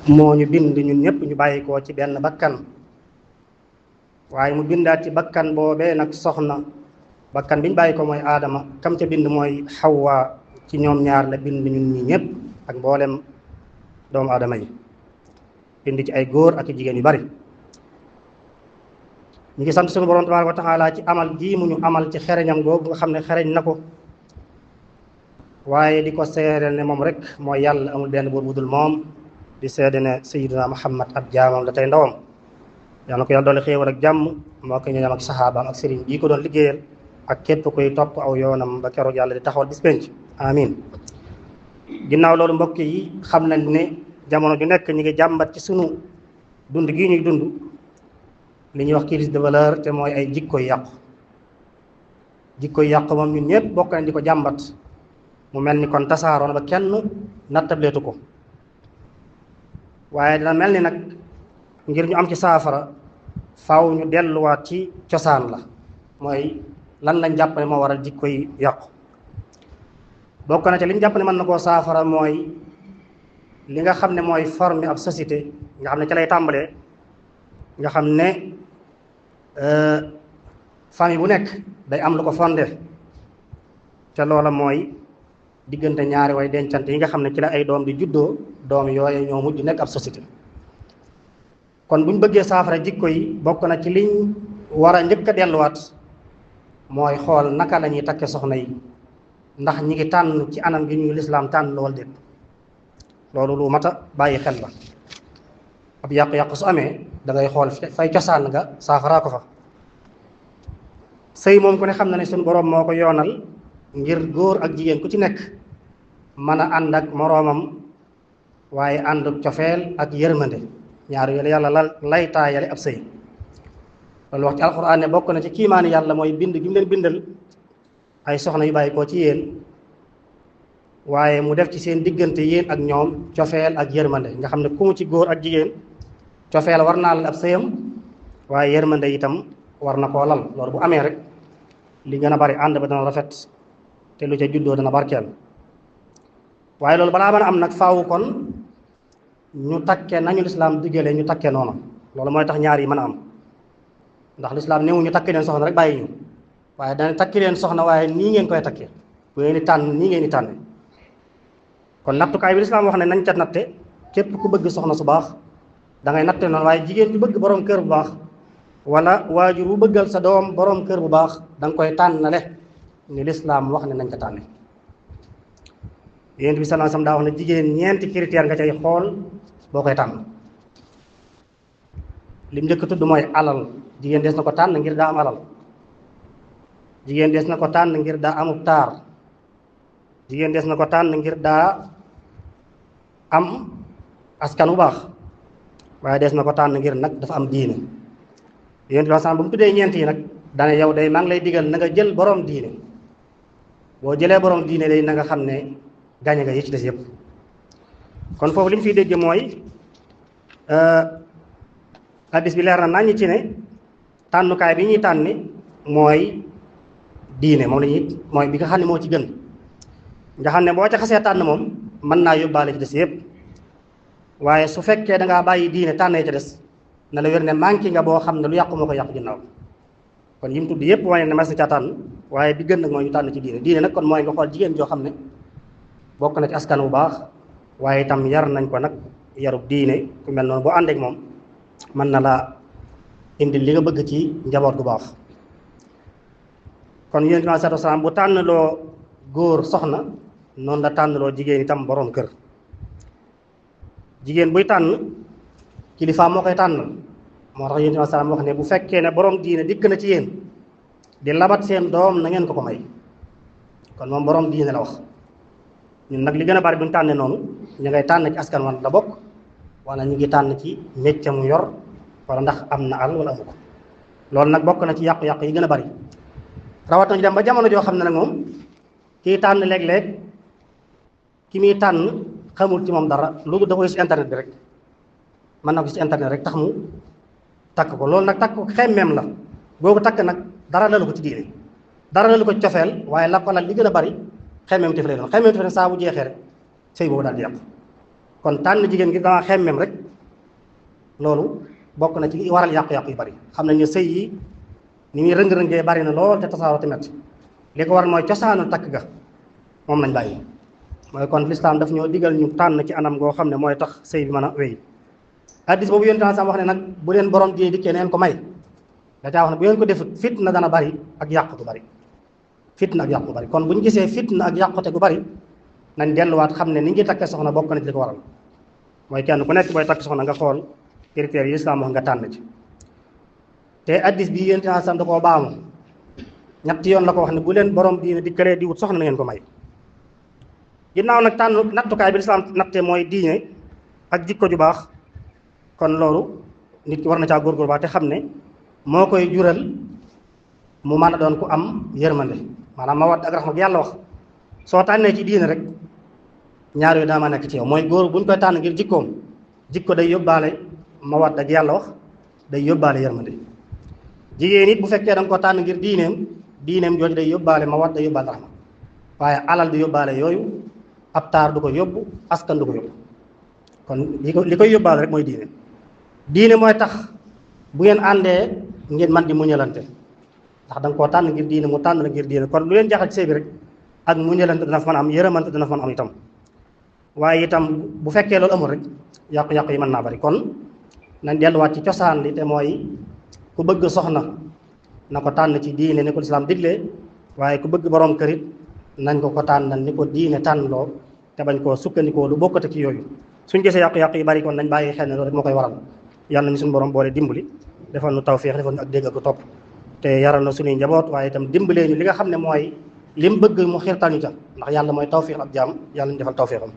moo ñu bind ñun ñëpp ñu bàyyi koo ci benn bakkan, waaye mu bindaat ci bakkan boobee nag soxna. bakkan biñ bàyyi ko mooy aadama, kam ca bind mooy xawwa. ci ñoom ñaar la bind ñun ñi ñëpp ak mboolem doomu aadama yi, bind ci ay góor ak jigéen yu bari. ñu ngi sant suñu borom tabaaraka wa taala ci amal gii mu ñu amal ci xereñam googu nga xam ne xereñ na ko, waaye di ko seedeel ne moom rek mooy yàlla, amul benn buur bu dul moom. di seede ne sayyiduna Muhammad ab jaamam la tey ndawam. yàlla na ko yàlla doole xéewal ak jàmm moo ko ñoñam ak saxaabaam ak sëriñ bii ko doon liggéeyal ak képp koy topp aw yoonam ba keroog yàlla di taxawal bis penc. amin. ginnaaw loolu mbokk yi xam nañ ne jamono ju nekk ñi ngi jàmbat ci sunu dund gii ñuy dund li ñuy wax crise de valeur, te mooy ay jikko yàqu. jikko yàqu moom ñun ñëpp bokk nañ di ko jàmbat, mu mel ni kon tasaaroon ba kenn nattableetu ko. waaye dina mel ni nag ngir ñu am ci saafara faaw ñu delluwaat ci cosaan la, mooy lan lañ jàpp ne moo waral jikko yi yàqu. bokk na ci li ñu jàpp ne mën na koo saafara mooy li nga xam ne mooy forme ab société nga xam ne ci lay tàmbalee, nga xam ne famille bu nekk day am lu ko fondé, te loola mooy diggante ñaari way dencante yi nga xam ne ci la ay doom di juddoo. doom yooyu ñoo mujj nekk ab société. kon bu ñu bëggee saafara jikko yi bokk na ci liñ war a njëkk a delluwaat mooy xool naka la ñuy takke soxna yi, ndax ñi ngi tànn ci anam gi ñu lislaam tànn lool déet. loolu lu mat a bàyyi xel la. ab yàqu-yàqu su amee da ngay xool fay cosaan nga saafaraa ko fa. sëy moom ku ne xam na ne suñu boroom moo ko yoonal ngir góor ak jigéen ku ci nekk mën a ànd ak moroomam, waaye ànd ak cofeel ak yërmande. ñaar yooyu yàlla lay taayale ab sëy. loolu wax ci alxuraan ne bokk na ci kiimaani yàlla mooy bind gi mu leen bindal ay soxna yu bàyyi koo ci yéen, waaye mu def ci seen diggante yéen ak ñoom cofeel ak yërmande, nga xam ne ku mu ci góor ak jigéen cofeel war naa lal ab sëyam, waaye yërmande itam war na koo lal. loolu bu amee rek li gën a bari ànd ba dana rafet, te lu ca juddoo dana barkeel. waaye loolu balaa mën a am nag faawu kon ñu takke nañu lislaam diggalee ñu takke noonu. loolu mooy tax ñaar yi mën a am, ndax lislaam néew ñu takki leen soxna rek bàyyi ñu, waaye dana takki leen soxna waaye nii ngeen koy takkee, bu ngeen di tànn nii ngeen di tànne. kon nattukaay bi lislaam wax ne nañ ca natte, képp ku bëgg soxna su baax da ngay natte noonu, waaye jigéen ju bëgg borom kër bu baax wala waajur bu bëggal sa doom borom kër bu baax da nga koy tànnale ni lislaam wax ne nañ ko tànne. Yonent bi sallallahu alayhi wasallam daa wax ne jigéen ñeenti critère nga cay xool boo koy tànn. lim njëkk tudd mooy alal. jigéen des na ko tànn ngir daa am alal. jigéen des na ko tànn ngir daa amub taar. jigéen des na ko tànn ngir daa am askan bu baax, waaye des na ko tànn ngir nag dafa am diine. Yonent bi sallallahu bu mu tuddee ñeent yi nag dana yow day maa ngi lay digal na nga jël borom diine. boo jëlee borom diine day na nga xam ne gaañ nga yi ci des yëpp. kon foofu li mu fiy dégg mooy hadis bi leer na nañu ci ne tànnukaay bi ñuy tànni mooy diine, moom la ñuy mooy bi nga xam ne moo ci gën, nga xam ne boo ca xasee tànn moom mën naa yóbbaale ci des yëpp. waaye su fekkee da ngaa bàyyi diine tànnee ca des na la wér ne manqué nga boo xam ne lu yàqu moo ko yàqu ginnaaw. kon yim tudd yëpp wane ne mas na caa tànn, waaye bi gën nag mooy ñu tànn ci diine. diine nag kon mooy nga xool jigéen joo xam ne bokk na ci askan bu baax, waaye itam yar nañ ko nag yarub diine. ku mel noonu boo ànd ak moom mën na laa indi li nga bëgg ci njaboot gu baax. kon yonent bi sallallahu alayhi wasallam bu tànn loo góor soxna noonu la tànn loo jigéen itam borom kër. jigéen buy tànn kilifa moo koy tànn. moo tax yonent bi sallallahu alayhi wasallam wax ne bu fekkee ne borom diine dikk na ci yéen di labat seen doom na ngeen ko may. kon moom borom diine la wax. ñun nag li gën a bari duñ tànnee noonu, ñu ngay tànn ci askan wan la bokk, wala ñu ngi tànn ci métier mu yor, wala ndax am na àll wala amu ko. loolu nag bokk na ci yàqu-yàqu yi gën a bari. rawat nañu dem ba jamono joo xam ne nag moom kii tànn léeg-léeg ki muy tànn xamul ci moom dara, lu da koy si internet bi rek, mën na ko si internet rek tax mu takk ko. loolu nag takk ko xemmeem la, boobu takk nag dara lalu ko ci diine, dara lalu ko ci cofeel, waaye la ko lal li gën a bari xemmeem tef lay doon. xemmeem tef ne saa bu jeexee rek sëy boobu daal di yàqu. kon tànn jigéen gi dama xemmem rek loolu bokk na ci waral yàqu-yàqu yu bari xam nañ ne sëy yi ni muy rëng-rëngee bari na lool te tasaaroo tamit li ko war mooy cosaanu takk ga moom lañ bàyyi mooy kon lislaam daf ñoo digal ñu tànn ci anam goo xam ne mooy tax sëy bi mën a wéy hadiis boobu yonent sam wax ne nag bu leen borom diine dikkee neen ko may da caa wax ne bu ngeen ko defut fitna dana bari ak yàqu gu bari fitna ak yàqu gu bari kon bu ñu gisee fitna ak yàqute gu bari nañ delluwaat xam ne ni ngi takkee soxna bokk na ci li ko waral mooy kenn ku nekk booy takk soxna nga xool critères yi lislaam wax nga tànn ci te hadiis bi yonent sam da koo baamu ñetti yoon la ko wax ne bu leen borom diine dikkalee di wut soxna na ngeen ko may ginnaaw nag tànn nattukaay bi lislaam natte mooy diine ak jikko ju baax kon loolu nit ki war na caa góorgóor baax te xam ne moo koy jural mu mën a doon ku am yërmande maanaam mawadda ak raxma bi yàlla wax soo tànnee ci diine rek ñaar yooyu daa ma nekk ci yow mooy góor buñ koy tànn ngir jikkoom jikko day yóbbaale mawadda ak yàlla wax day yóbbaale yërmande jigéen it bu fekkee da nga ko tànn ngir diineem jooju day yóbbaale mawadda yóbbaale raxma waaye alal du yóbbaale yooyu ab taar du ko yóbbu askan du ko yóbbu kon li koy yóbbaale rek mooy diine mooy tax bu ngeen àndee ngeen man di muñalante ndax da nga koo tànn ngir diine mu tànn la ngir diine kon lu leen jaxal ci sëy bi rek ak muñalante dana fa mën a am yërëmante dana fa mën a am itam waaye itam bu fekkee loolu amul rek yàqu-yàqu yi mën naa bari kon nañ delluwaat ci cosaan li te mooy ku bëgg soxna na ko tànn ci diine ni ko lislaam diglee waaye ku bëgg borom kërit nañ ko tànnal ni ko diine tànn loo te bañ koo sukkandikoo lu bokkate ci yooyu suñ gisee yàqu-yàqu yi bari kon nañ bàyyi xel ne loolu rek moo koy waral yàlla na suñu borom boole dimbali defal nu tawfeex defal nu ak dégg ak topp te yaral na suñuy njaboot waaye itam dimbalee ñu li nga xam ne mooy lim bëgg mu xiirtal ñu ca ndax yàlla mooy tawfeex ab jaam yàlla ñu defal tawfeexam